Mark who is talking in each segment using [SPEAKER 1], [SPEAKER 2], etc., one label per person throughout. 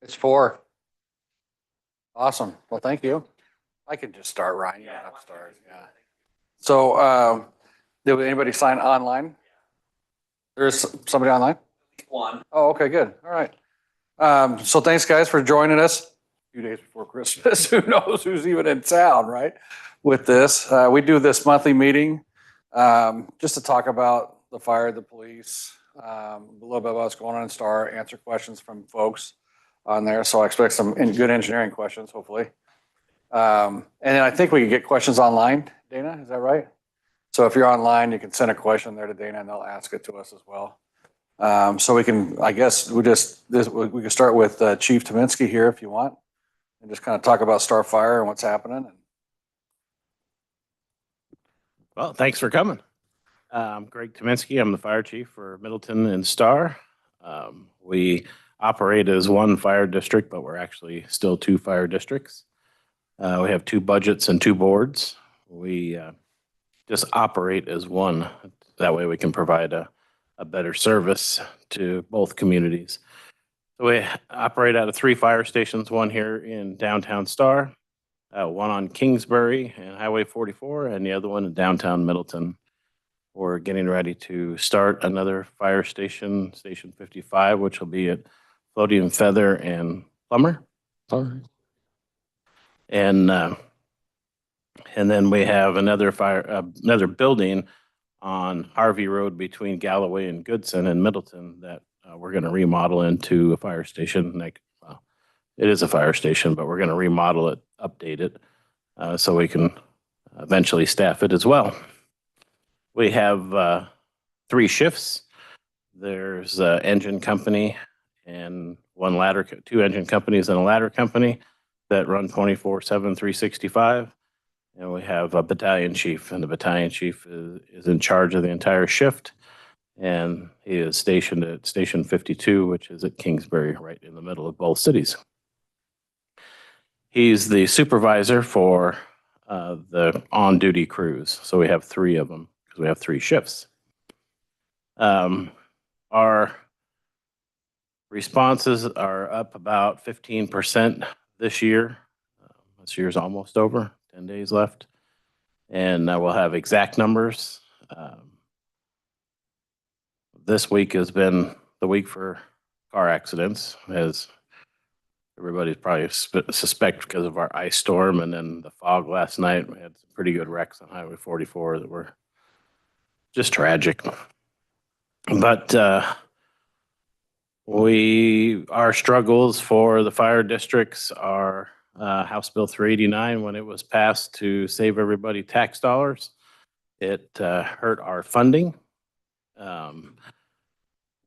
[SPEAKER 1] It's 4. Awesome. Well, thank you. I could just start, Ryan. You don't have to start. Yeah. So, did anybody sign online? There's somebody online?
[SPEAKER 2] One.
[SPEAKER 1] Oh, okay, good. All right. So thanks guys for joining us a few days before Christmas. Who knows who's even in town, right? With this, we do this monthly meeting just to talk about the fire, the police, a little bit about what's going on in Star, answer questions from folks on there. So I expect some good engineering questions, hopefully. And then I think we can get questions online. Dana, is that right? So if you're online, you can send a question there to Dana and they'll ask it to us as well. So we can, I guess, we can start with Chief Tominski here if you want, and just kind of talk about Star Fire and what's happening.
[SPEAKER 3] Well, thanks for coming. I'm Greg Tominski. I'm the fire chief for Middleton and Star. We operate as one fire district, but we're actually still 2 fire districts. We have 2 budgets and 2 boards. We just operate as one. That way we can provide a better service to both communities. So we operate out of 3 fire stations, one here in downtown Star, one on Kingsbury and Highway 44, and the other one in downtown Middleton. We're getting ready to start another fire station, Station 55, which will be at Floating Feather and Plummer. And then we have another building on Harvey Road between Galloway and Goodson and Middleton that we're going to remodel into a fire station. It is a fire station, but we're going to remodel it, update it, so we can eventually staff it as well. We have 3 shifts. There's an engine company and 2 engine companies and a ladder company that run 24/7, 365. And we have a battalion chief, and the battalion chief is in charge of the entire shift. And he is stationed at Station 52, which is at Kingsbury, right in the middle of both cities. He's the supervisor for the on-duty crews. So we have 3 of them because we have 3 shifts. Our responses are up about 15% this year. This year's almost over. 10 days left, and we'll have exact numbers. This week has been the week for car accidents, as everybody's probably suspect because of our ice storm and then the fog last night. We had some pretty good wrecks on Highway 44 that were just tragic. But our struggles for the fire districts are House Bill 389, when it was passed to save everybody tax dollars, it hurt our funding. And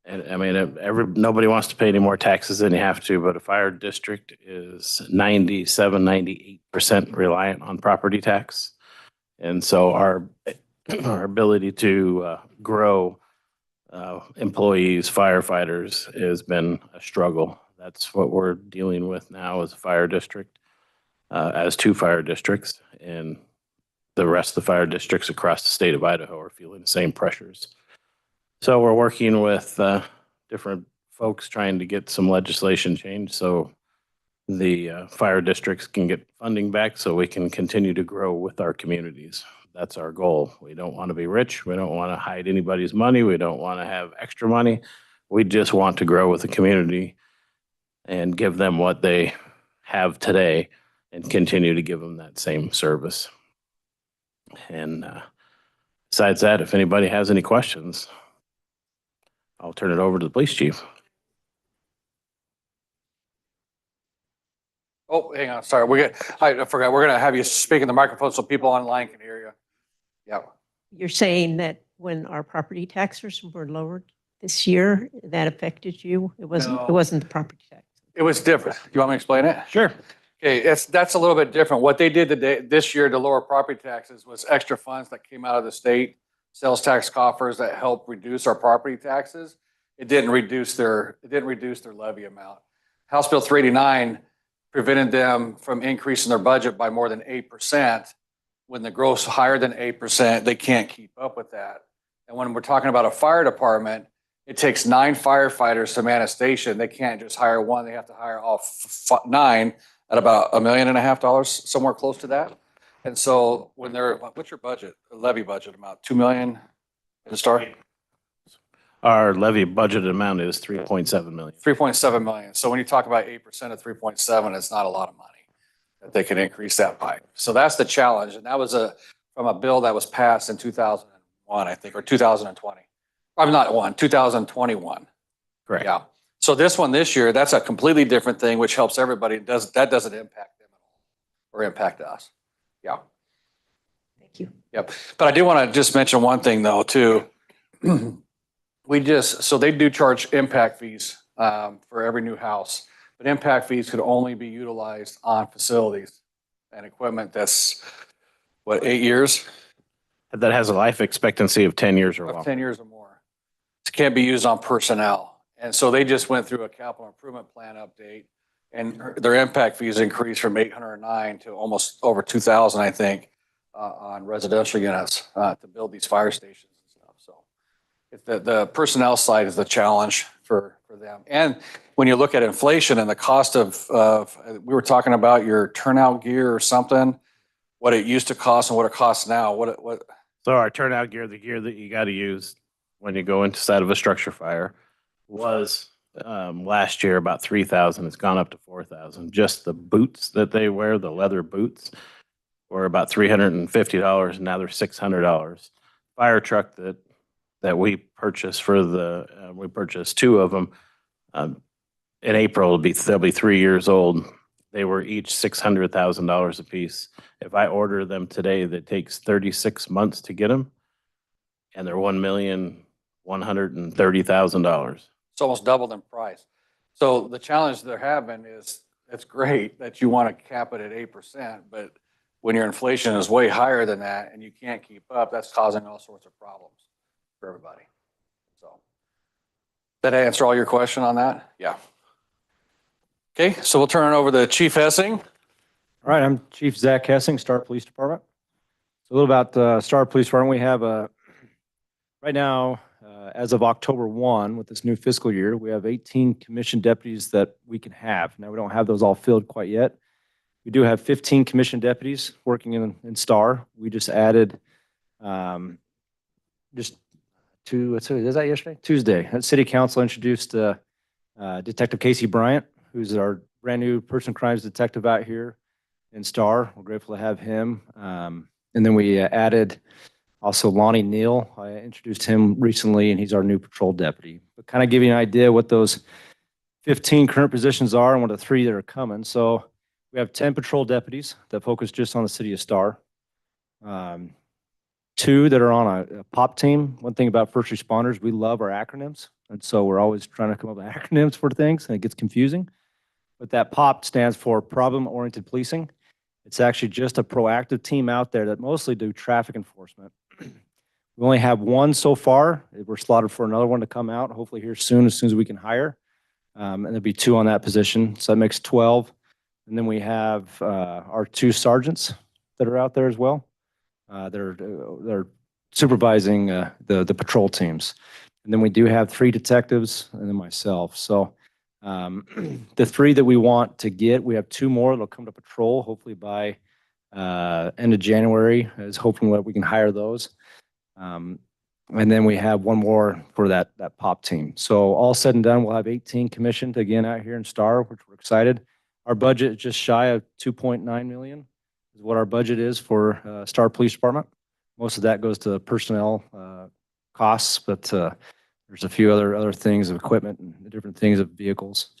[SPEAKER 3] I mean, nobody wants to pay any more taxes than you have to, but a fire district is 98% reliant on property tax. And so our ability to grow employees, firefighters, has been a struggle. That's what we're dealing with now as a fire district, as 2 fire districts, and the rest of the fire districts across the state of Idaho are feeling the same pressures. So we're working with different folks trying to get some legislation changed so the fire districts can get funding back so we can continue to grow with our communities. That's our goal. We don't want to be rich. We don't want to hide anybody's money. We don't want to have extra money. We just want to grow with the community and give them what they have today and continue to give them that same service. And besides that, if anybody has any questions, I'll turn it over to the police chief.
[SPEAKER 1] Oh, hang on. Sorry. I forgot. We're going to have you speak in the microphone so people online can hear you. Yeah.
[SPEAKER 4] You're saying that when our property taxes were lowered this year, that affected you? It wasn't the property tax.
[SPEAKER 1] It was different. You want me to explain it?
[SPEAKER 3] Sure.
[SPEAKER 1] Okay, that's a little bit different. What they did this year to lower property taxes was extra funds that came out of the state sales tax coffers that helped reduce our property taxes. It didn't reduce their levy amount. House Bill 389 prevented them from increasing their budget by more than 8%. When the growth's higher than 8%, they can't keep up with that. And when we're talking about a fire department, it takes 9 firefighters to man a station. They can't just hire one. They have to hire all 9 at about $1.5 million, somewhere close to that. And so when they're, what's your budget, levy budget amount? 2 million in the start?
[SPEAKER 3] Our levy budgeted amount is 3.7 million.
[SPEAKER 1] 3.7 million. So when you talk about 8% of 3.7, it's not a lot of money that they can increase that by. So that's the challenge. And that was from a bill that was passed in 2001, I think, or 2020. I'm not 2021.
[SPEAKER 3] Correct.
[SPEAKER 1] Yeah. So this one this year, that's a completely different thing, which helps everybody. That doesn't impact them at all or impact us. Yeah.
[SPEAKER 4] Thank you.
[SPEAKER 1] Yep. But I do want to just mention one thing though, too. So they do charge impact fees for every new house, but impact fees could only be utilized on facilities and equipment that's, what, 8 years?
[SPEAKER 3] That has a life expectancy of 10 years or
[SPEAKER 1] Of
[SPEAKER 3] longer.
[SPEAKER 1] 10 years or more. It can't be used on personnel. And so they just went through a capital improvement plan update, and their impact fees increased from 809 to almost over 2,000, I think, on residential units to build these fire stations and stuff. So the personnel side is the challenge for them. And when you look at inflation and the cost of we were talking about your turnout gear or something, what it used to cost and what it costs now. What?
[SPEAKER 3] So our turnout gear, the gear that you got to use when you go inside of a structure fire, was last year about 3,000. It's gone up to 4,000. Just the boots that they wear, the leather boots, were about $350, and now they're $600. Fire truck that we purchased we purchased 2 of them in April. They'll be 3 years old. They were each $600,000 a piece. If I order them today, that takes 36 months to get them, and they're $1,130,000.
[SPEAKER 1] It's almost doubled in price. So the challenge they're having is, it's great that you want to cap it at 8%, but when your inflation is way higher than that and you can't keep up, that's causing all sorts of problems for everybody. So that answer all your question on that? Yeah. Okay, so we'll turn it over to Chief Hessing.
[SPEAKER 2] All right, I'm Chief Zach Hessing, Star Police Department. So a little about Star Police Department. We have right now, as of October 1, with this new fiscal year, we have 18 commissioned deputies that we can have. Now, we don't have those all filled quite yet. We do have 15 commissioned deputies working in Star. We just added is that yesterday? Tuesday. City Council introduced Detective Casey Bryant, who's our brand new person crimes detective out here in Star. We're grateful to have him. And then we added also Lonnie Neal. I introduced him recently, and he's our new patrol deputy. But kind of give you an idea what those 15 current positions are and what the 3 that are coming. So we have 10 patrol deputies that focus just on the city of Star. 2 that are on a POP team. One thing about first responders, we love our acronyms. And so we're always trying to come up with acronyms for things, and it gets confusing. But that POP stands for Problem-Oriented Policing. It's actually just a proactive team out there that mostly do traffic enforcement. We only have 1 so far. We're slotted for another one to come out, hopefully here soon as we can hire. And there'll be 2 on that position. So that makes 12. And then we have our 2 sergeants that are out there as well. They're supervising the patrol teams. And then we do have 3 detectives and then myself. So the 3 that we want to get, we have 2 more that'll come to patrol hopefully by end of January, is hoping that we can hire those. And then we have 1 more for that POP team. So all said and done, we'll have 18 commissioned again out here in Star, which we're excited. Our budget is just shy of $2.9 million is what our budget is for Star Police Department. Most of that goes to personnel costs, but there's a few other things of equipment and different things of vehicles.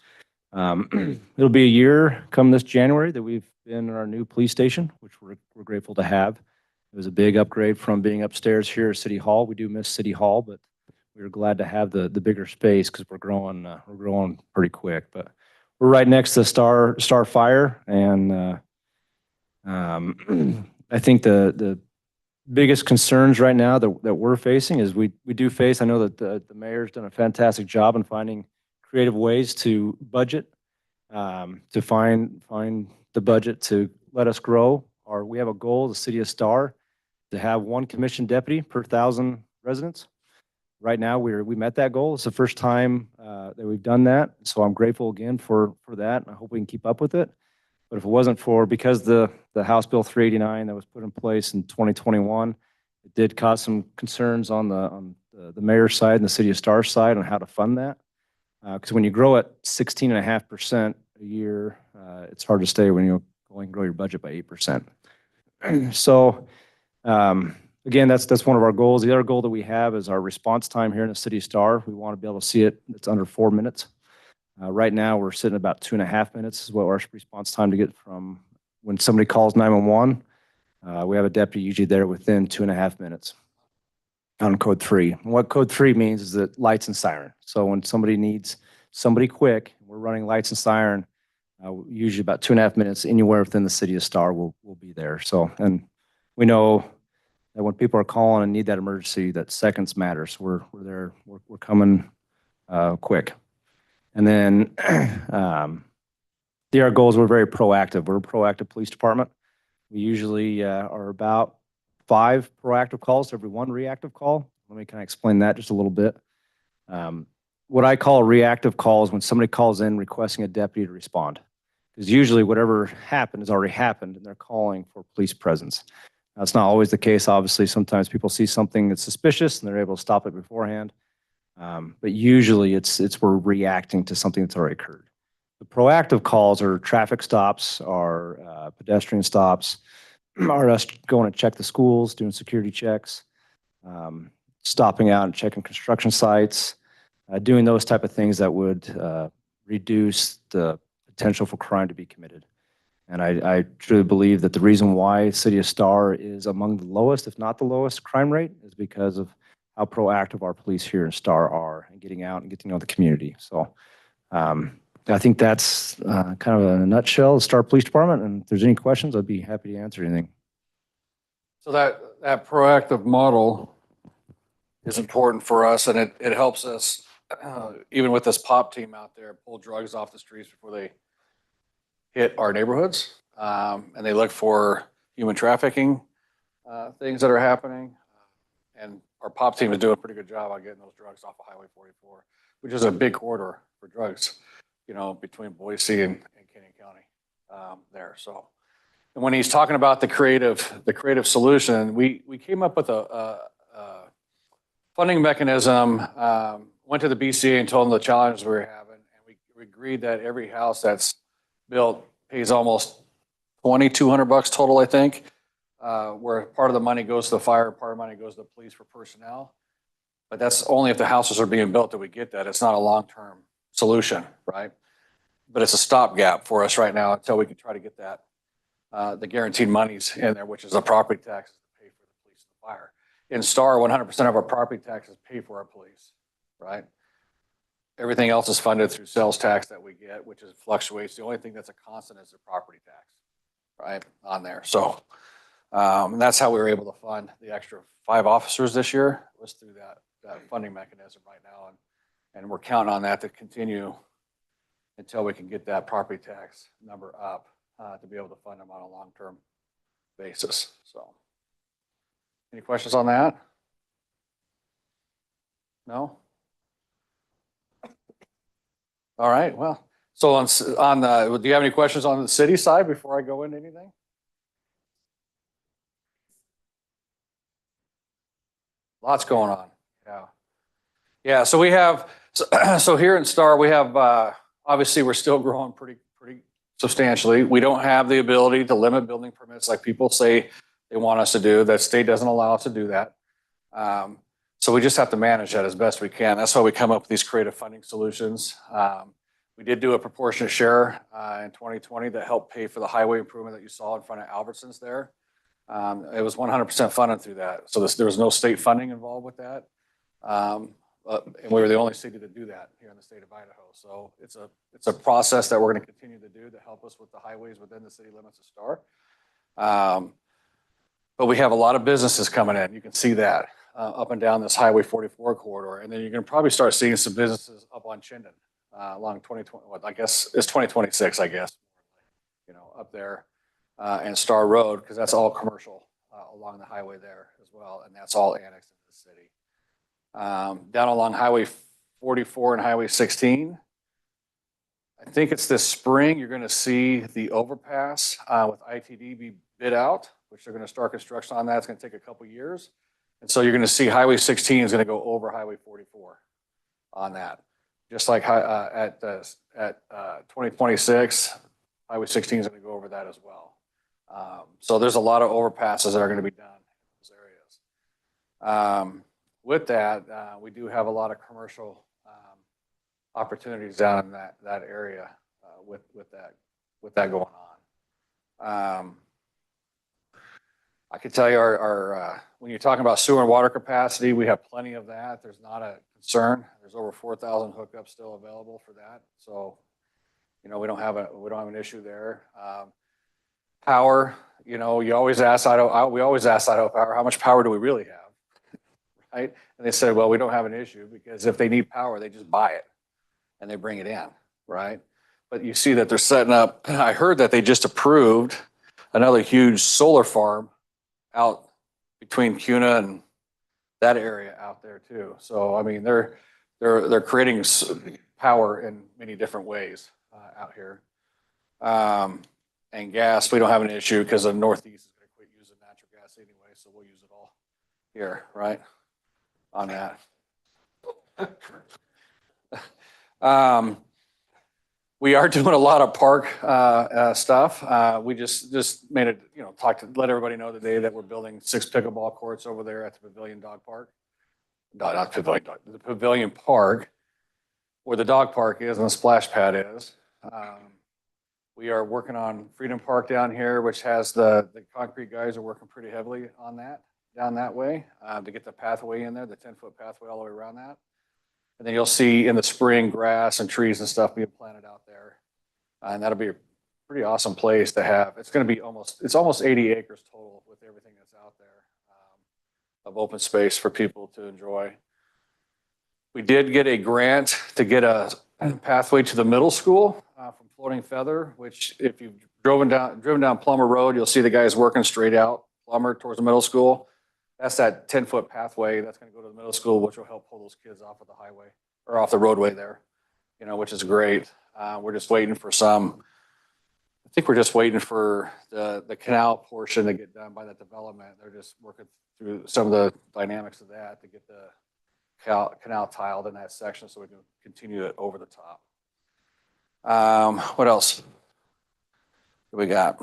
[SPEAKER 2] It'll be a year come this January that we've been in our new police station, which we're grateful to have. It was a big upgrade from being upstairs here at City Hall. We do miss City Hall, but we were glad to have the bigger space because we're growing pretty quick. But we're right next to Star Fire, and I think the biggest concerns right now that we're facing is we do face. I know that the mayor's done a fantastic job in finding creative ways to budget, to find the budget to let us grow. We have a goal, the city of Star, to have 1 commissioned deputy per 1,000 residents. right now, we met that goal. It's the first time that we've done that. So I'm grateful again for that. I hope we can keep up with it. But if it wasn't because the House Bill 389 that was put in place in 2021, it did cause some concerns on the mayor's side and the city of Star side on how to fund that. Because when you grow at 16.5% a year, it's hard to stay when you only grow your budget by 8%. So again, that's one of our goals. The other goal that we have is our response time here in the city of Star. We want to be able to see it. It's under 4 minutes. Right now, we're sitting about 2.5 minutes is what our response time to get from when somebody calls 911. We have a deputy usually there within 2.5 minutes on code 3. And what code 3 means is that lights and siren. So when somebody needs somebody quick, we're running lights and siren, usually about 2.5 minutes anywhere within the city of Star will be there. So, and we know that when people are calling and need that emergency, that seconds matter. So we're there, we're coming quick. And then our goal is we're very proactive. We're a proactive police department. We usually are about 5 proactive calls to every 1 reactive call. Let me kind of explain that just a little bit. What I call a reactive call is when somebody calls in requesting a deputy to respond. Because usually whatever happened has already happened and they're calling for police presence. That's not always the case. Obviously, sometimes people see something that's suspicious and they're able to stop it beforehand. But usually it's we're reacting to something that's already occurred. The proactive calls are traffic stops, are pedestrian stops, are us going to check the schools, doing security checks, stopping out and checking construction sites, doing those type of things that would reduce the potential for crime to be committed. And I truly believe that the reason why City of Star is among the lowest, if not the lowest, crime rate is because of how proactive our police here in Star are and getting out and getting to know the community. So I think that's kind of in a nutshell, the Star Police Department. And if there's any questions, I'd be happy to answer anything.
[SPEAKER 1] So that proactive model is important for us, and it helps us, even with this POP team out there, pull drugs off the streets before they hit our neighborhoods. And they look for human trafficking things that are happening. And our POP team is doing a pretty good job on getting those drugs off of Highway 44, which is a big corridor for drugs, you know, between Boise and Canyon County there. So, and when he's talking about the creative solution, we came up with a funding mechanism, went to the BCA and told them the challenges we were having. And we agreed that every house that's built pays almost $2,200 total, I think. Where part of the money goes to the fire, part of the money goes to the police for personnel. But that's only if the houses are being built that we get that. It's not a long-term solution, right? But it's a stopgap for us right now until we can try to get that, the guaranteed monies in there, which is the property taxes to pay for the police and the fire. In Star, 100% of our property taxes pay for our police, right? Everything else is funded through sales tax that we get, which is fluctuates. The only thing that's a constant is the property tax, right, on there. So and that's how we were able to fund the extra 5 officers this year, was through that funding mechanism right now. And we're counting on that to continue until we can get that property tax number up to be able to fund them on a long-term basis. So any questions on that? No? All right, well, so on the, do you have any questions on the city side before I go into anything? Lots going on. Yeah. Yeah. So we have, so here in Star, we have, obviously we're still growing pretty substantially. We don't have the ability to limit building permits like people say they want us to do. That state doesn't allow us to do that. So we just have to manage that as best we can. That's why we come up with these creative funding solutions. We did do a proportionate share in 2020 that helped pay for the highway improvement that you saw in front of Albertsons there. It was 100% funded through that. So there was no state funding involved with that. And we were the only city to do that here in the state of Idaho. So it's a process that we're going to continue to do to help us with the highways within the city limits of Star. But we have a lot of businesses coming in. You can see that up and down this Highway 44 corridor. And then you're going to probably start seeing some businesses up on Chinden along 2020, what I guess it's 2026, I guess, you know, up there. And Star Road, because that's all commercial along the highway there as well, and that's all annexed into the city. Down along Highway 44 and Highway 16. I think it's this spring, you're gonna see the overpass with ITD be bid out, which they're gonna start construction on that. It's gonna take a couple years. And so you're gonna see Highway 16 is gonna go over Highway 44 on that. Just like at 2026, Highway 16 is gonna go over that as well. So there's a lot of overpasses that are gonna be done in those areas. With that, we do have a lot of commercial opportunities down in that area with that going on. I can tell you our when you're talking about sewer and water capacity, we have plenty of that. There's not a concern. There's over 4,000 hookups still available for that. So, you know, we don't have an issue there. Power, you know, you always ask we always ask Idaho Power, how much power do we really have? Right? And they said, well, we don't have an issue because if they need power, they just buy it and they bring it in, right? But you see that they're setting up, I heard that they just approved another huge solar farm out between Cuna and that area out there too. So, I mean, they're creating power in many different ways out here. And gas, we don't have an issue because the Northeast is going to quit using natural gas anyway, so we'll use it all here, right? On that. We are doing a lot of park stuff. We just made it, you know, let everybody know today that we're building 6 pickleball courts over there at the Pavilion Dog Park. No, not Pavilion Dog, the Pavilion Park, where the dog park is and the splash pad is. We are working on Freedom Park down here, which has the concrete guys are working pretty heavily on that down that way to get the pathway in there, the 10-foot pathway all the way around that. And then you'll see in the spring grass and trees and stuff being planted out there. And that'll be a pretty awesome place to have. It's going to be it's almost 80 acres total with everything that's out there of open space for people to enjoy. We did get a grant to get a pathway to the middle school from Floating Feather, which if you've driven down Plummer Road, you'll see the guys working straight out Plummer towards the middle school. That's that 10-foot pathway that's going to go to the middle school, which will help pull those kids off of the highway or off the roadway there, you know, which is great. We're just waiting for I think we're just waiting for the canal portion to get done by that development. They're just working through some of the dynamics of that to get the canal tiled in that section so we can continue it over the top. What else do we got?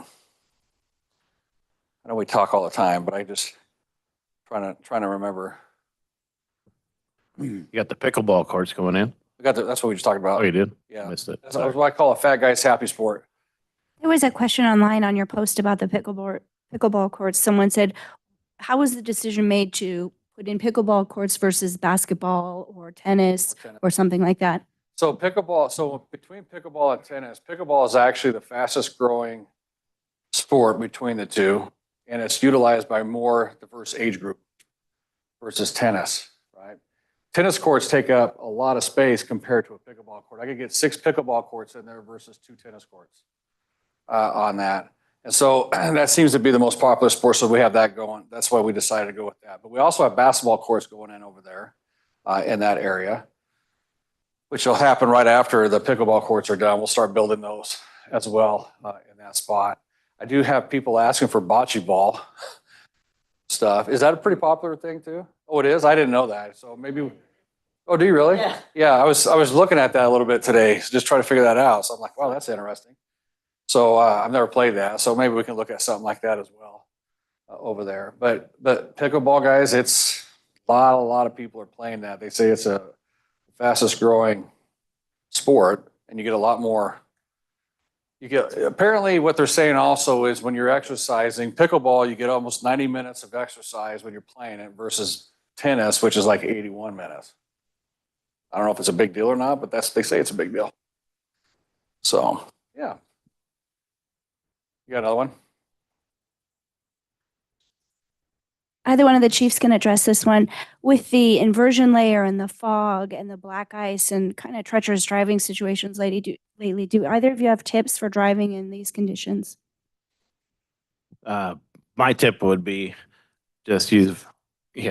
[SPEAKER 1] I know we talk all the time, but I just trying to remember.
[SPEAKER 3] You got the pickleball courts going in?
[SPEAKER 1] That's what we just talked about.
[SPEAKER 3] Oh, you did?
[SPEAKER 1] Yeah.
[SPEAKER 3] Missed it.
[SPEAKER 1] That's what I call a fat guy's happy sport.
[SPEAKER 5] There was a question online on your post about the pickleball courts. Someone said, how was the decision made to put in pickleball courts versus basketball or tennis or something like that?
[SPEAKER 1] So between pickleball and tennis, pickleball is actually the fastest growing sport between the two, and it's utilized by more diverse age group versus tennis, right? Tennis courts take up a lot of space compared to a pickleball court. I could get 6 pickleball courts in there versus 2 tennis courts on that. And so that seems to be the most popular sport, so we have that going. That's why we decided to go with that. But we also have basketball courts going in over there in that area, which will happen right after the pickleball courts are done. We'll start building those as well in that spot. I do have people asking for bocce ball stuff. Is that a pretty popular thing too? Oh, it is? I didn't know that. So maybe, oh, do you really?
[SPEAKER 4] Yeah.
[SPEAKER 1] Yeah, I was looking at that a little bit today, just trying to figure that out. So I'm like, wow, that's interesting. So I've never played that. So maybe we can look at something like that as well over there. But pickleball, guys, it's a lot of people are playing that. They say it's a fastest growing sport, and you get a lot more. Apparently what they're saying also is when you're exercising pickleball, you get almost 90 minutes of exercise when you're playing it versus tennis, which is like 81 minutes. I don't know if it's a big deal or not, but they say it's a big deal. So, yeah. You got another one?
[SPEAKER 5] Either one of the chiefs can address this one. With the inversion layer and the fog and the black ice and kind of treacherous driving situations lately, do either of you have tips for driving in these conditions?
[SPEAKER 3] My tip would be just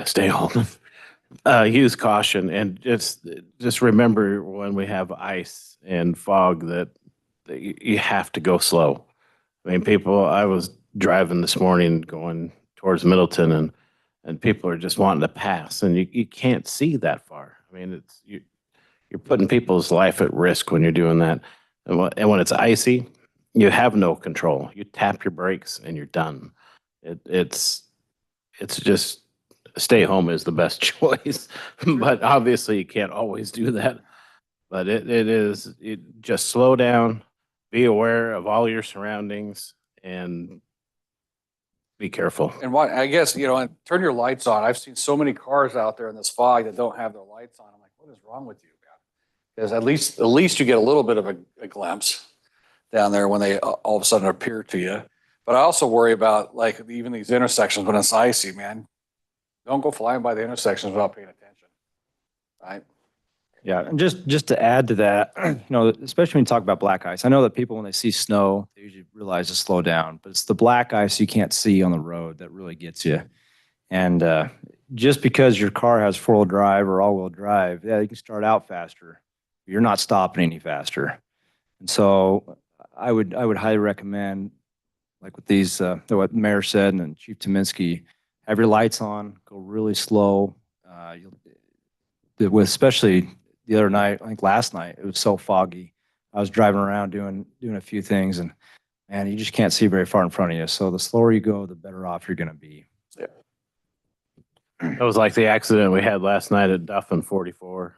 [SPEAKER 3] stay home. Use caution and just remember when we have ice and fog that you have to go slow. I mean, I was driving this morning going towards Middleton and people are just wanting to pass and you can't see that far. I mean, you're putting people's life at risk when you're doing that. And when it's icy, you have no control. You tap your brakes and you're done. It's just stay home is the best choice, but obviously you can't always do that. But just slow down, be aware of all your surroundings and be careful.
[SPEAKER 1] And what, I guess, and turn your lights on. I've seen so many cars out there in this fog that don't have their lights on. I'm like, what is wrong with you, man? Because at least you get a little bit of a glimpse down there when they all of a sudden appear to you. But I also worry about like even these intersections when it's icy, man. Don't go flying by the intersections without paying attention, right?
[SPEAKER 2] Yeah, and just to add to that, especially when you talk about black ice, I know that people, when they see snow, they usually realize to slow down, but it's the black ice you can't see on the road that really gets you. And just because your car has four-wheel drive or all-wheel drive, yeah, you can start out faster. You're not stopping any faster. And so I would highly recommend, like with these, what the mayor said and Chief Tominski, have your lights on, go really slow. Especially the other night, I think last night, it was so foggy. I was driving around doing a few things and you just can't see very far in front of you. So the slower you go, the better off you're going to be.
[SPEAKER 1] Yeah.
[SPEAKER 3] It was like the accident we had last night at Duff and 44.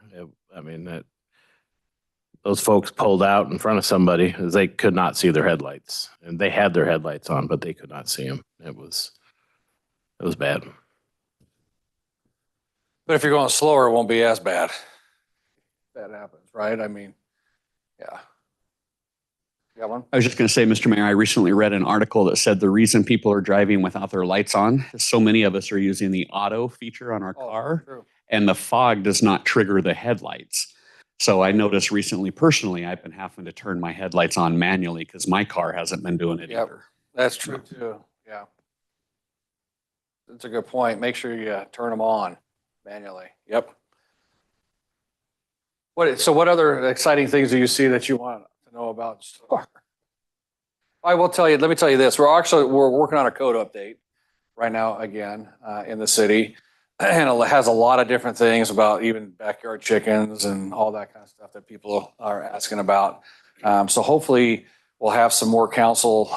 [SPEAKER 3] Those folks pulled out in front of somebody as they could not see their headlights, and they had their headlights on, but they could not see them. It was bad.
[SPEAKER 1] But if you're going slower, it won't be as bad. That happens, right? I mean, yeah. You got one?
[SPEAKER 6] I was just going to say, Mr. Mayor, I recently read an article that said the reason people are driving without their lights on is so many of us are using the auto feature on our car,
[SPEAKER 1] True.
[SPEAKER 6] and the fog does not trigger the headlights. So I noticed recently, personally, I've been having to turn my headlights on manually because my car hasn't been doing it
[SPEAKER 1] Yep.
[SPEAKER 6] either.
[SPEAKER 1] That's true too. Yeah. That's a good point. Make sure you turn them on manually. Yep. So what other exciting things do you see that you want to know about STAR? I will tell you, let me tell you this. We're working on a code update right now again in the city. And it has a lot of different things about even backyard chickens and all that kind of stuff that people are asking about. So hopefully we'll have some more council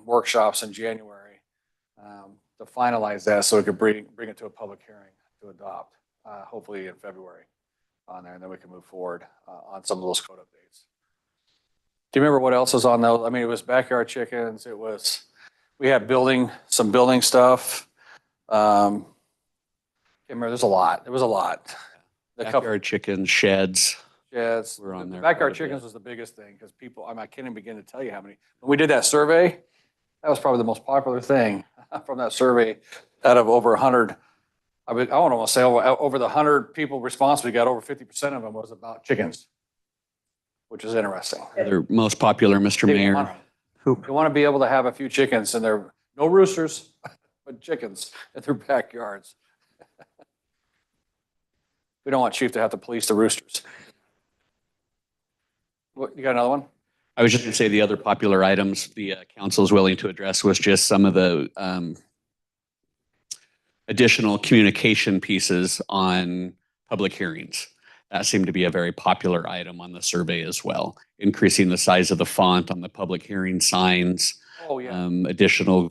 [SPEAKER 1] workshops in January to finalize that so we could bring it to a public hearing to adopt, hopefully in February on there, and then we can move forward on some of those code updates. Do you remember what else was on those? I mean, it was backyard chickens. We had some building stuff. Can't remember, there was a lot.
[SPEAKER 6] Backyard chickens, sheds.
[SPEAKER 1] Sheds.
[SPEAKER 6] We're on there
[SPEAKER 1] Backyard
[SPEAKER 6] quite a bit.
[SPEAKER 1] chickens was the biggest thing because people, I can't even begin to tell you how many. When we did that survey, that was probably the most popular thing from that survey out of over 100. I want to almost say over the 100 people response, we got over 50% of them was about chickens, which is interesting.
[SPEAKER 6] They're most popular, Mr.
[SPEAKER 1] They
[SPEAKER 6] Mayor.
[SPEAKER 1] want to be able to have a few chickens and they're no roosters, but chickens in their backyards. We don't want Chief to have to police the roosters. What, you got another one?
[SPEAKER 6] I was just going to say the other popular items the council is willing to address was just some of the additional communication pieces on public hearings. That seemed to be a very popular item on the survey as well. Increasing the size of the font on the public hearing signs.
[SPEAKER 1] Oh, yeah.
[SPEAKER 6] Additional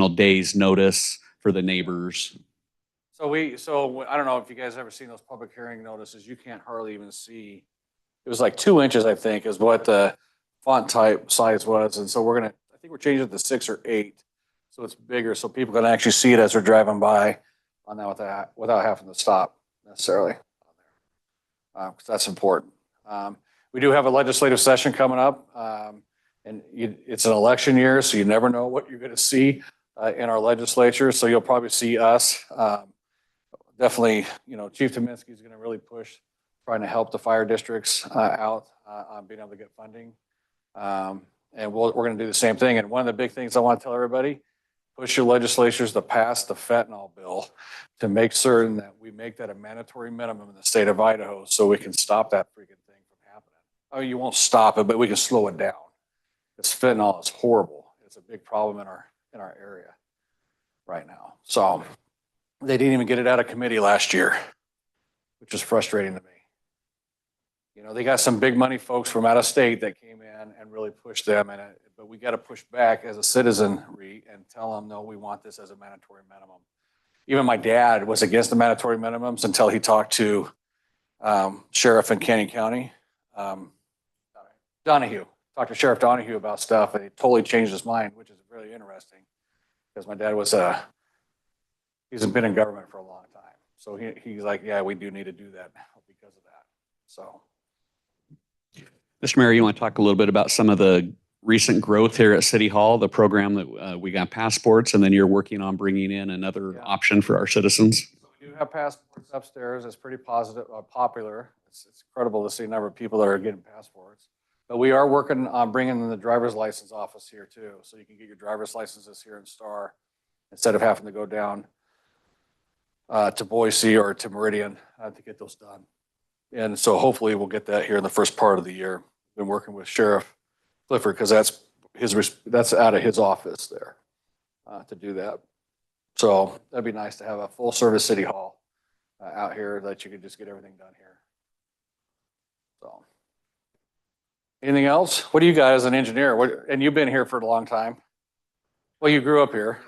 [SPEAKER 6] days notice for the neighbors.
[SPEAKER 1] So I don't know if you guys ever seen those public hearing notices. You can't hardly even see. It was like 2 inches, I think, is what the font type size was. And so I think we're changing it to 6 or 8. So it's bigger so people can actually see it as they're driving by on that without having to stop necessarily. Because that's important. We do have a legislative session coming up. And it's an election year, so you never know what you're going to see in our legislature. So you'll probably see us. Definitely, Chief Tominski is going to really push trying to help the fire districts out on being able to get funding. And we're going to do the same thing. And one of the big things I want to tell everybody, push your legislatures to pass the fentanyl bill to make certain that we make that a mandatory minimum in the state of Idaho so we can stop that freaking thing from happening. Oh, you won't stop it, but we can slow it down. This fentanyl is horrible. It's a big problem in our area right now. So they didn't even get it out of committee last year, which is frustrating to me. You know, they got some big money folks from out of state that came in and really pushed them, but we got to push back as a citizenry and tell them, no, we want this as a mandatory minimum. Even my dad was against the mandatory minimums until he talked to Sheriff in Canyon County, Donahue. Talked to Sheriff Donahue about stuff, and he totally changed his mind, which is really interesting because my dad was he's been in government for a long time. So he's like, yeah, we do need to do that because of that. So.
[SPEAKER 6] Mr. Mayor, you want to talk a little bit about some of the recent growth here at City Hall, the program that we got passports, and then you're working on bringing in another option for our citizens?
[SPEAKER 1] We do have passports upstairs. It's pretty positive, popular. It's incredible to see the number of people that are getting passports. But we are working on bringing in the driver's license office here too. So you can get your driver's licenses here in Star instead of having to go down to Boise or to Meridian to get those done. And so hopefully we'll get that here in the first part of the year. Been working with Sheriff Clifford because that's out of his office there to do that. So that'd be nice to have a full service city hall out here that you could just get everything done here. So anything else? What do you guys as an engineer? And you've been here for a long time. Well, you grew up here.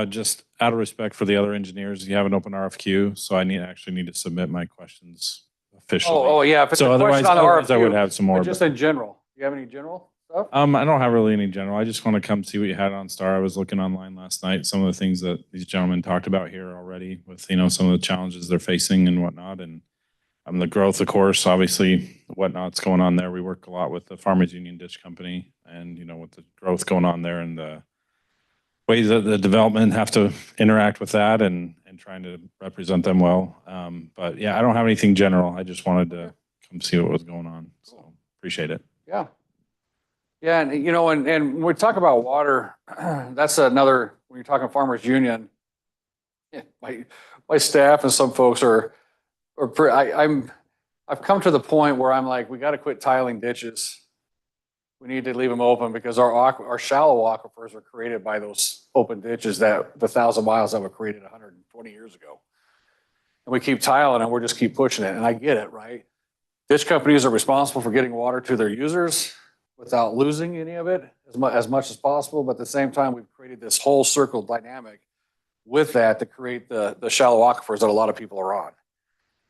[SPEAKER 7] Just out of respect for the other engineers, you have an open RFQ, so I actually need to submit my questions officially.
[SPEAKER 1] Oh yeah. If it's
[SPEAKER 7] So
[SPEAKER 1] a
[SPEAKER 7] otherwise,
[SPEAKER 1] question on the RFQ,
[SPEAKER 7] I would have some more.
[SPEAKER 1] just in general. You have any general stuff?
[SPEAKER 7] I don't have really any general. I just want to come see what you had on Star. I was looking online last night, some of the things that these gentlemen talked about here already with, some of the challenges they're facing and whatnot. And the growth, of course, obviously whatnot's going on there. We work a lot with the Farmers Union Ditch Company and, with the growth going on there and the ways that the development have to interact with that and trying to represent them well. But yeah, I don't have anything general. I just wanted to come see what was going on. So appreciate it.
[SPEAKER 1] Yeah. Yeah. And, and when we talk about water, that's another, when you're talking Farmers Union, my staff and some folks I've come to the point where I'm like, we got to quit tiling ditches. We need to leave them open because our shallow aquifers were created by those open ditches that the 1,000 miles that were created 120 years ago. And we keep tiling and we're just keep pushing it. And I get it, right? Ditch companies are responsible for getting water to their users without losing any of it as much as possible. But at the same time, we've created this whole circle dynamic with that to create the shallow aquifers that a lot of people are on.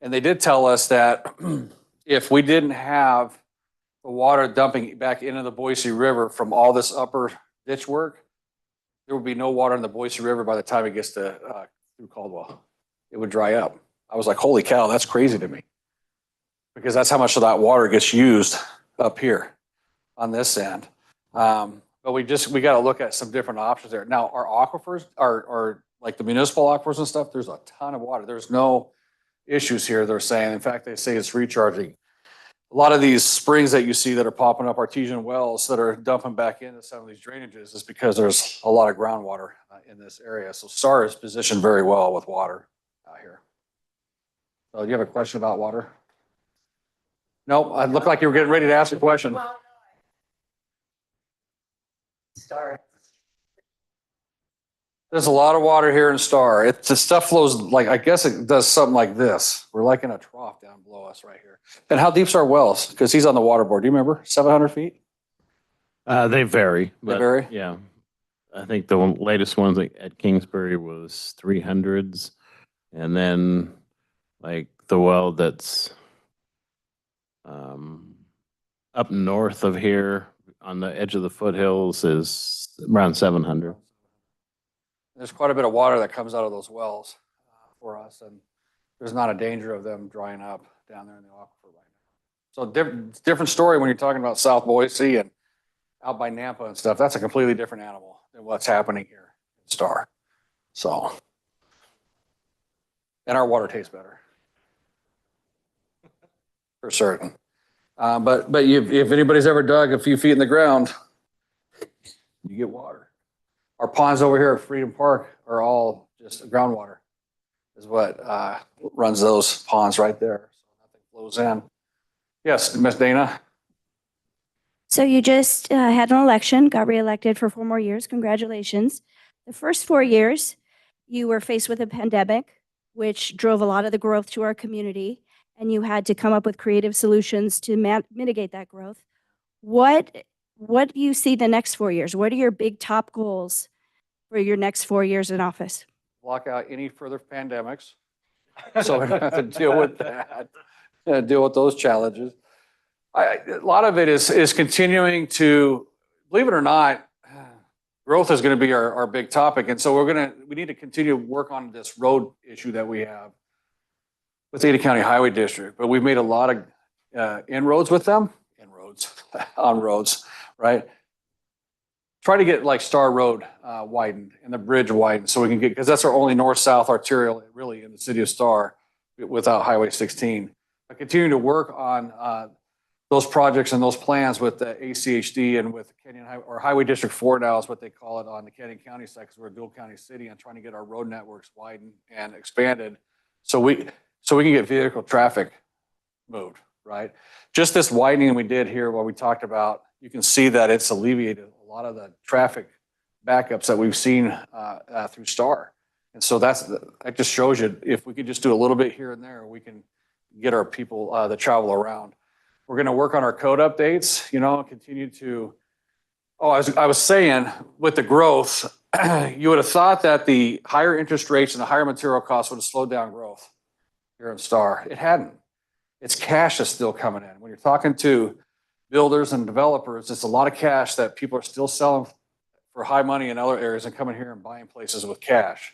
[SPEAKER 1] And they did tell us that if we didn't have the water dumping back into the Boise River from all this upper ditch work, there would be no water in the Boise River by the time it gets to through Caldwell. It would dry up. I was like, holy cow, that's crazy to me. Because that's how much of that water gets used up here on this end. But we got to look at some different options there. Now, our aquifers are like the municipal aquifers and stuff, there's a ton of water. There's no issues here, they're saying. In fact, they say it's recharging. A lot of these springs that you see that are popping up, artesian wells that are dumping back into some of these drainages is because there's a lot of groundwater in this area. So STAR is positioned very well with water out here. So do you have a question about water? No, it looked like you were getting ready to ask a question.
[SPEAKER 4] STAR.
[SPEAKER 1] There's a lot of water here in STAR. The stuff flows like, I guess it does something like this. We're like in a trough down below us right here. And how deep's our wells? Because he's on the water board. Do you remember? 700 feet?
[SPEAKER 3] They vary.
[SPEAKER 1] They vary?
[SPEAKER 3] Yeah. I think the latest ones at Kingsbury was 300s. And then like the well that's up north of here on the edge of the foothills is around 700.
[SPEAKER 1] There's quite a bit of water that comes out of those wells for us, and there's not a danger of them drying up down there in the aquifer right now. So different story when you're talking about South Boise and out by Nampa and stuff. That's a completely different animal than what's happening here in STAR. So, and our water tastes better for certain. But if anybody's ever dug a few feet in the ground, you get water. Our ponds over here at Freedom Park are all just groundwater is what runs those ponds right there. So nothing flows in. Yes, Miss Dana.
[SPEAKER 5] So you just had an election, got reelected for 4 more years. Congratulations. The first 4 years, you were faced with a pandemic, which drove a lot of the growth to our community, and you had to come up with creative solutions to mitigate that growth. What do you see the next 4 years? What are your big top goals for your next 4 years in office?
[SPEAKER 1] Block out any further pandemics. So we don't have to deal with that, deal with those challenges. A lot of it is continuing to, believe it or not, growth is going to be our big topic. And so we need to continue to work on this road issue that we have with Ada County Highway District. But we've made a lot of inroads with them, on roads, right? Try to get like Star Road widened and the bridge widened so we can get, because that's our only north-south arterial really in the city of Star without Highway 16. But continue to work on those projects and those plans with the ACHD and with Canyon Highway, or Highway District 4 now is what they call it on the Canyon County side, because we're a dual county city, and trying to get our road networks widened and expanded so we can get vehicle traffic moved, right? Just this widening we did here, what we talked about, you can see that it's alleviated a lot of the traffic backups that we've seen through Star. And so that just shows you, if we could just do a little bit here and there, we can get our people that travel around. We're going to work on our code updates, continue to, I was saying with the growth, you would have thought that the higher interest rates and the higher material costs would have slowed down growth here in Star. It hadn't. It's cash that's still coming in. When you're talking to builders and developers, it's a lot of cash that people are still selling for high money in other areas and coming here and buying places with cash.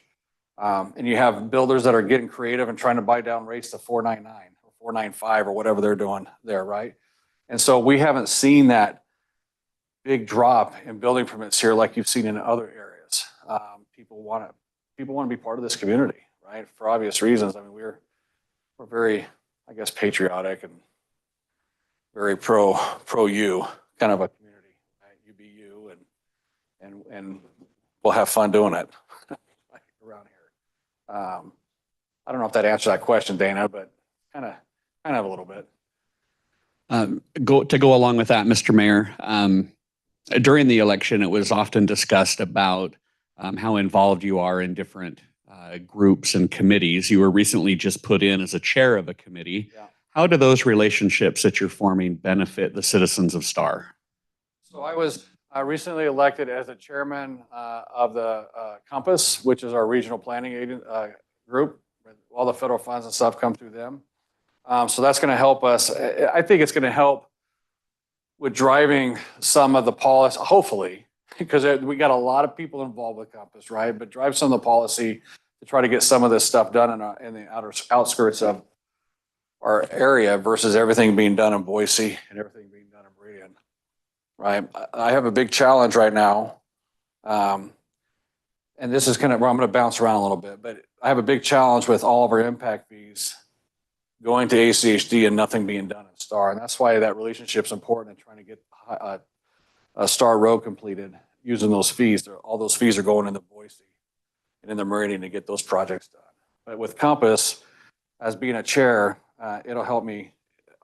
[SPEAKER 1] And you have builders that are getting creative and trying to buy down rates to 4.99 or 4.95 or whatever they're doing there, right? And so we haven't seen that big drop in building permits here like you've seen in other areas. People want to be part of this community, right? For obvious reasons. I mean, we're very, I guess, patriotic and very pro you kind of a community, right? You be you, and we'll have fun doing it around here. I don't know if that answers that question, Dana, but kind of a little bit.
[SPEAKER 6] To go along with that, Mr. Mayor, during the election, it was often discussed about how involved you are in different groups and committees. You were recently just put in as a chair of a committee.
[SPEAKER 1] Yeah.
[SPEAKER 6] How do those relationships that you're forming benefit the citizens of Star?
[SPEAKER 1] So I was recently elected as the chairman of the Compass, which is our regional planning agent group. All the federal funds and stuff come through them. So that's going to help us. I think it's going to help with driving some of the policy, hopefully, because we got a lot of people involved with Compass, right? But drive some of the policy to try to get some of this stuff done in the outskirts of our area versus everything being done in Boise and everything being done in Meridian, right? I have a big challenge right now. And this is kind of where I'm going to bounce around a little bit, but I have a big challenge with all of our impact fees going to ACHD and nothing being done in Star. And that's why that relationship's important in trying to get a Star Road completed using those fees. All those fees are going into Boise and in the Meridian to get those projects done. But with Compass, as being a chair, it'll help me.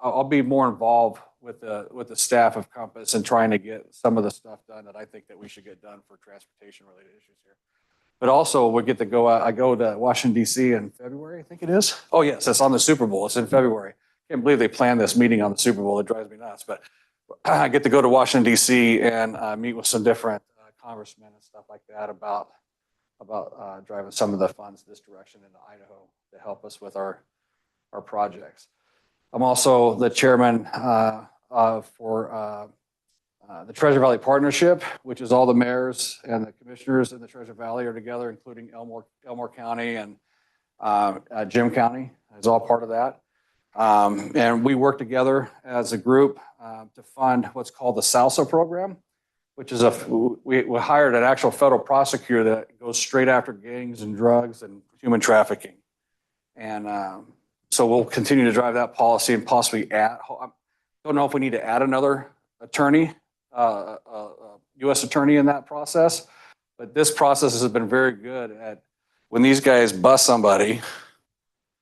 [SPEAKER 1] I'll be more involved with the staff of Compass and trying to get some of the stuff done that I think that we should get done for transportation related issues here. But also we get to go out. I go to Washington, D.C. in February, I think it is. Oh yes, it's on the Super Bowl. It's in February. Can't believe they planned this meeting on the Super Bowl. It drives me nuts. But I get to go to Washington, D.C. and meet with some different congressmen and stuff like that about driving some of the funds this direction into Idaho to help us with our projects. I'm also the chairman for the Treasure Valley Partnership, which is all the mayors and the commissioners in the Treasure Valley are together, including Elmore County and Jim County is all part of that. And we work together as a group to fund what's called the SALSA program, which is we hired an actual federal prosecutor that goes straight after gangs and drugs and human trafficking. And so we'll continue to drive that policy and possibly I don't know if we need to add another attorney, U.S. attorney in that process. But this process has been very good at when these guys bust somebody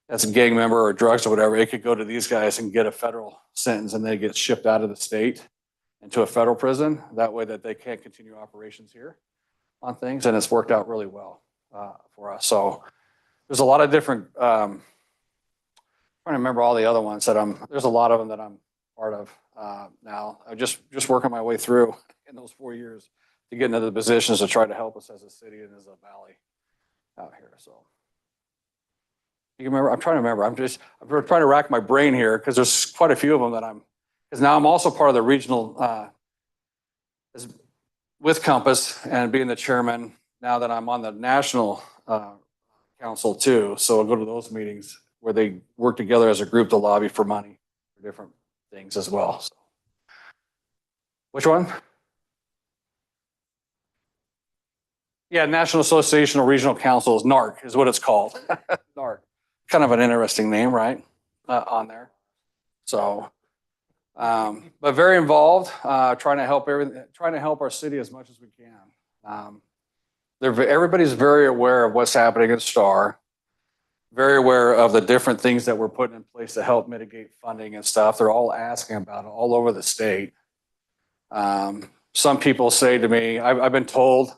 [SPEAKER 1] that's a gang member or drugs or whatever, it could go to these guys and get a federal sentence and they get shipped out of the state into a federal prison. That way that they can't continue operations here on things. And it's worked out really well for us. So there's a lot of different, trying to remember all the other ones that there's a lot of them that I'm part of now. I'm just working my way through in those 4 years to get into the positions to try to help us as a city and as a valley out here. So you can remember, I'm trying to remember, I'm trying to rack my brain here because there's quite a few of them that because now I'm also part of the regional, with Compass and being the chairman now that I'm on the national council too. So I'll go to those meetings where they work together as a group to lobby for money for different things as well. So. Which one? Yeah, National Association of Regional Councils, NARC is what it's called. NARC. Kind of an interesting name, right? On there. So, but very involved, trying to help our city as much as we can. Everybody's very aware of what's happening in Star, very aware of the different things that we're putting in place to help mitigate funding and stuff. They're all asking about it all over the state. Some people say to me, I've been told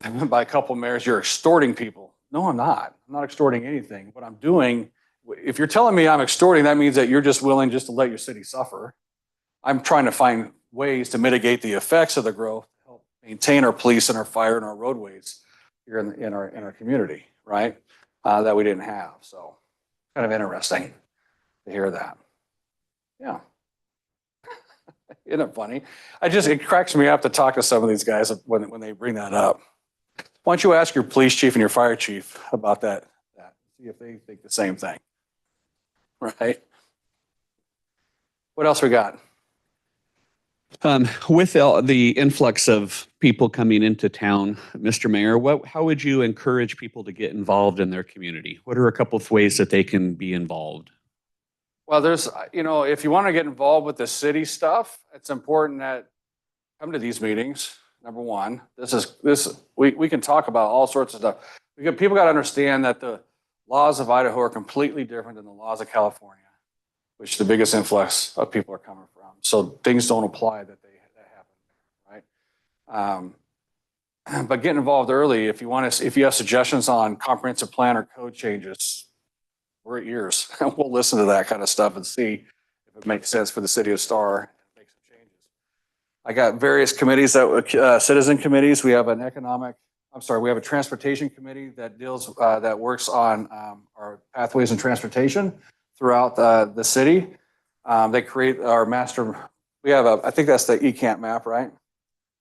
[SPEAKER 1] by a couple of mayors, you're extorting people. No, I'm not. I'm not extorting anything. What I'm doing, if you're telling me I'm extorting, that means that you're just willing just to let your city suffer. I'm trying to find ways to mitigate the effects of the growth, to help maintain our police and our fire and our roadways here in our community, right? That we didn't have. So kind of interesting to hear that. Yeah. Isn't it funny? It cracks me up to talk to some of these guys when they bring that up. Why don't you ask your police chief and your fire chief about that? See if they think the same thing. Right? What else we got?
[SPEAKER 6] With the influx of people coming into town, Mr. Mayor, how would you encourage people to get involved in their community? What are a couple of ways that they can be involved?
[SPEAKER 1] Well, there's, if you want to get involved with the city stuff, it's important that come to these meetings. Number one, we can talk about all sorts of stuff. People got to understand that the laws of Idaho are completely different than the laws of California, which the biggest influx of people are coming from. So things don't apply that happen, right? But getting involved early, if you have suggestions on comprehensive plan or code changes, we're at ears. We'll listen to that kind of stuff and see if it makes sense for the city of Star and make some changes. I got various committees citizen committees. We have we have a transportation committee that that works on our pathways and transportation throughout the city. They create our master. We have I think that's the ECANT map, right?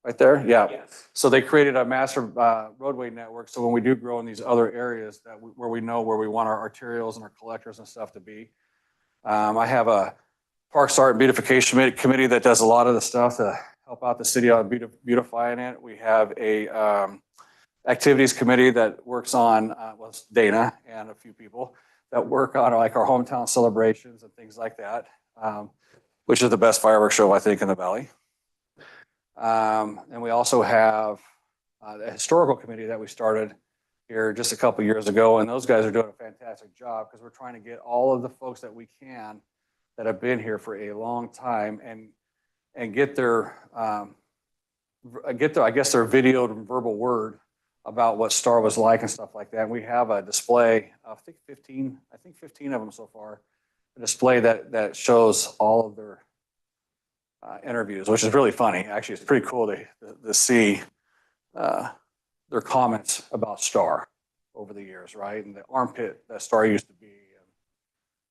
[SPEAKER 1] Right there? Yeah. Yes. So they created a master roadway network. So when we do grow in these other areas where we know where we want our arterials and our collectors and stuff to be. I have a Parks, Art, and Beautification Committee that does a lot of the stuff to help out the city on beautifying it. We have a activities committee that works on, Dana and a few people that work on like our hometown celebrations and things like that, which is the best fireworks show, I think, in the Valley. And we also have the historical committee that we started here just a couple years ago. And those guys are doing a fantastic job because we're trying to get all of the folks that we can that have been here for a long time and get their, I guess, their videoed and verbal word about what Star was like and stuff like that. And we have a display, I think 15 of them so far, a display that shows all of their interviews, which is really funny. Actually, it's pretty cool to see their comments about Star over the years, right? And the armpit that Star used to be, and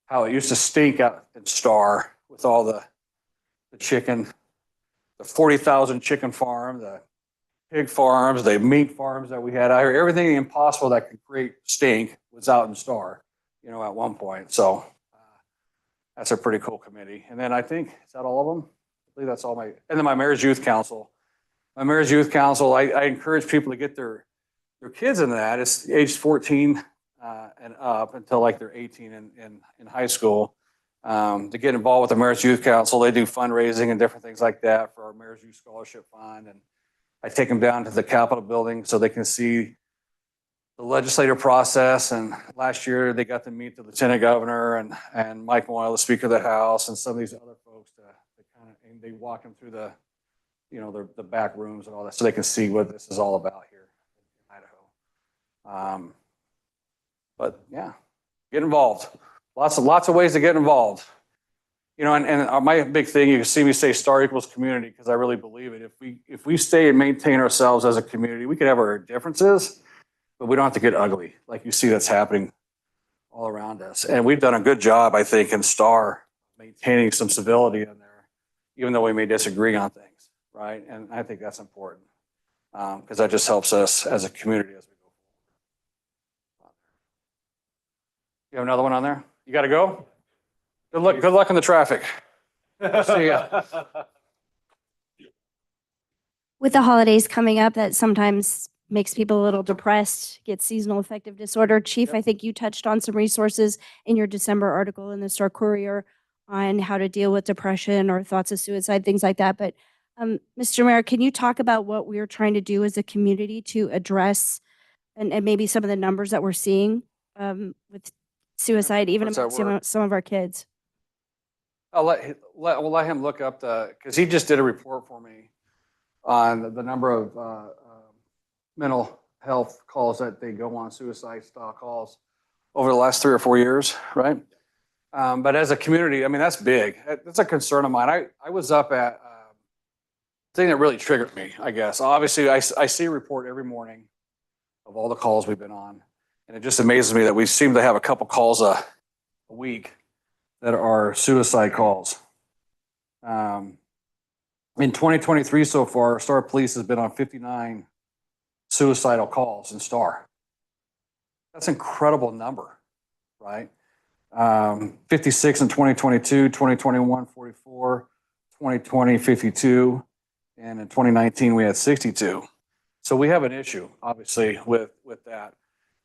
[SPEAKER 1] how it used to stink out in Star with all the chicken, the 40,000 chicken farm, the pig farms, the meat farms that we had out here. Everything impossible that could create stink was out in Star, at one point. So that's a pretty cool committee. And then I think, is that all of them? I believe that's all and then my Mayor's Youth Council. My Mayor's Youth Council, I encourage people to get their kids into that. It's age 14 and up until like they're 18 in high school. To get involved with the Mayor's Youth Council. They do fundraising and different things like that for our Mayor's Youth Scholarship Fund. And I take them down to the Capitol building so they can see the legislative process. And last year they got to meet the Lieutenant Governor and Mike Moyle, the Speaker of the House, and some of these other folks and they walk them through the, the back rooms and all that, so they can see what this is all about here in Idaho. But yeah, get involved. Lots of ways to get involved. And my big thing, you can see me say STAR equals community, because I really believe it. If we stay and maintain ourselves as a community, we could have our differences, but we don't have to get ugly like you see that's happening all around us. And we've done a good job, I think, in STAR maintaining some civility in there, even though we may disagree on things, right? And I think that's important, because that just helps us as a community as we go forward. You have another one on there? You got to go? Good luck in the traffic. See ya.
[SPEAKER 5] With the holidays coming up, that sometimes makes people a little depressed, get seasonal affective disorder. Chief, I think you touched on some resources in your December article in the Star Courier on how to deal with depression or thoughts of suicide, things like that. But Mr. Mayor, can you talk about what we're trying to do as a community to address and maybe some of the numbers that we're seeing with suicide, even
[SPEAKER 1] What's that
[SPEAKER 5] among
[SPEAKER 1] word?
[SPEAKER 5] some of our kids?
[SPEAKER 1] We'll let him look up because he just did a report for me on the number of mental health calls that they go on, suicide style calls over the last 3 or 4 years, right? But as a community, I mean, that's big. That's a concern of mine. I was up at thing that really triggered me, I guess. Obviously, I see a report every morning of all the calls we've been on, and it just amazes me that we seem to have a couple calls a week that are suicide calls. In 2023 so far, Star Police has been on 59 suicidal calls in Star. That's an incredible number, right? 56 in 2022, 2021, 44, 2020, 52, and in 2019 we had 62. So we have an issue, obviously, with that.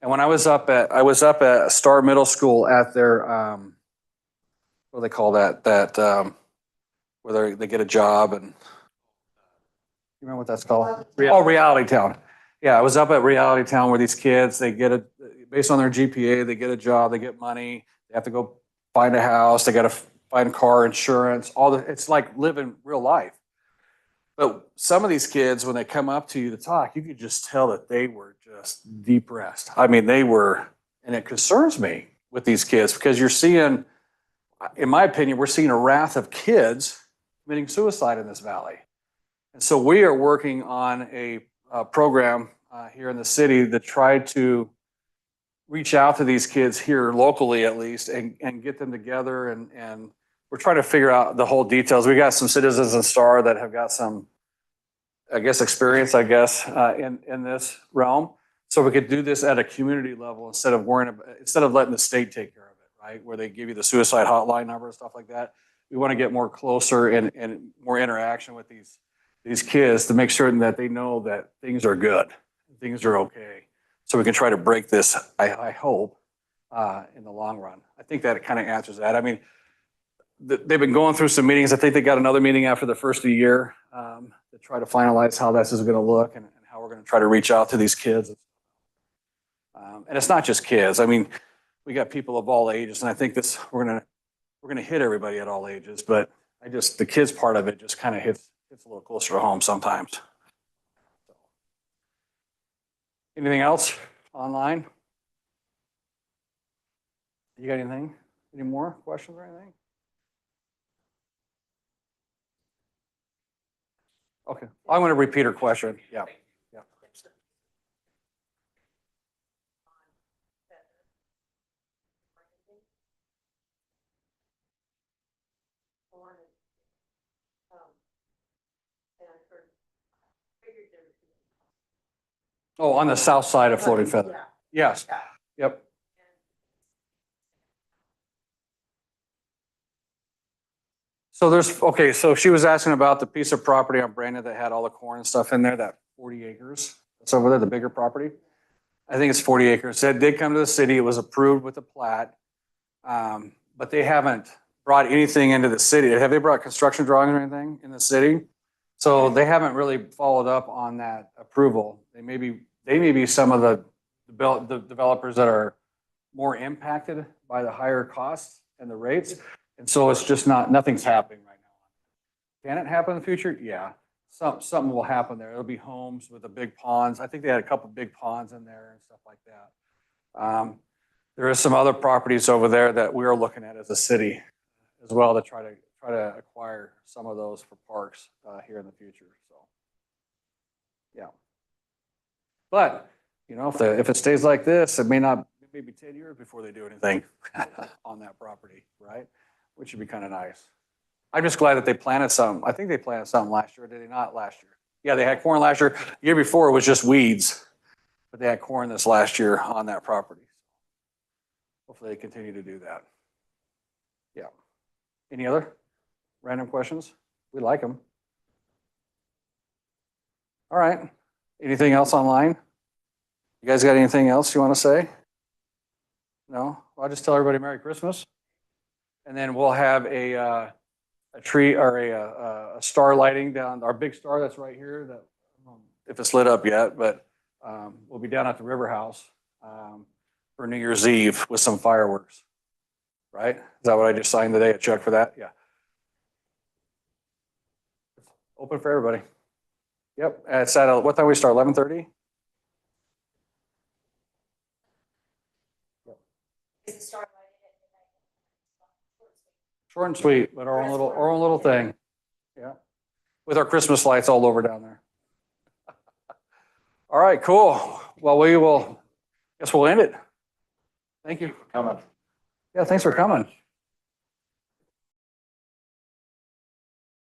[SPEAKER 1] And when I was up at Star Middle School at their what do they call that where they get a job, and you remember what that's called? Reality Town. Yeah, I was up at Reality Town where these kids, they get based on their GPA, they get a job, they get money, they have to go find a house, they got to find car insurance, it's like living real life. But some of these kids, when they come up to you to talk, you could just tell that they were just depressed. I mean, and it concerns me with these kids, because you're seeing, in my opinion, we're seeing a wrath of kids committing suicide in this valley. And so we are working on a program here in the city that tried to reach out to these kids here locally, at least, and get them together. And we're trying to figure out the whole details. We got some citizens in Star that have got some, experience, in this realm. So we could do this at a community level instead of letting the state take care of it, right? Where they give you the suicide hotline number and stuff like that. We want to get more closer and more interaction with these kids to make sure that they know that things are good, things are okay. So we can try to break this, I hope, in the long run. I think that it kind of answers that. I mean, they've been going through some meetings. I think they got another meeting after the first of the year to try to finalize how this is going to look and how we're going to try to reach out to these kids. And it's not just kids. I mean, we got people of all ages, and I think we're going to hit everybody at all ages. But the kids part of it just kind of hits a little closer to home sometimes. Anything else online? You got anything? Any more questions or anything? Okay, I'm going to repeat her question. Yeah. Oh, on the south side of Floating Feather. Yes. Yep. So she was asking about the piece of property on Brandon that had all the corn and stuff in there, that 40 acres. That's over there, the bigger property. I think it's 40 acres. It did come to the city. It was approved with the plat. But they haven't brought anything into the city. Have they brought construction drawings or anything in the city? So they haven't really followed up on that approval. They may be some of the developers that are more impacted by the higher costs and the rates. And so it's just nothing's happening right now. Can it happen in the future? Yeah. Something will happen there. It'll be homes with the big ponds. I think they had a couple big ponds in there and stuff like that. There is some other properties over there that we are looking at as a city as well to try to acquire some of those for parks here in the future. So, yeah. But, you know, if it stays like this, it may be 10 years before they do anything on that property, right? Which would be kind of nice. I'm just glad that they planted some. I think they planted something last year. Did they not last year? Yeah, they had corn last year. The year before it was just weeds, but they had corn this last year on that property. Hopefully they continue to do that. Yeah. Any other random questions? We like them. All right. Anything else online? You guys got anything else you want to say? No? Well, I'll just tell everybody Merry Christmas. And then we'll have a tree or a star lighting down, our big star that's right here, that if it's lit up yet, but we'll be down at the River House for New Year's Eve with some fireworks. Right? Is that what I just signed today? A check for that? Yeah. Open for everybody. Yep. It's at what time we start? 11:30? Short and sweet, but our own little thing. Yeah. With our Christmas lights all over down there. All right, cool. Well, guess we'll end it. Thank you for coming. Yeah, thanks for coming.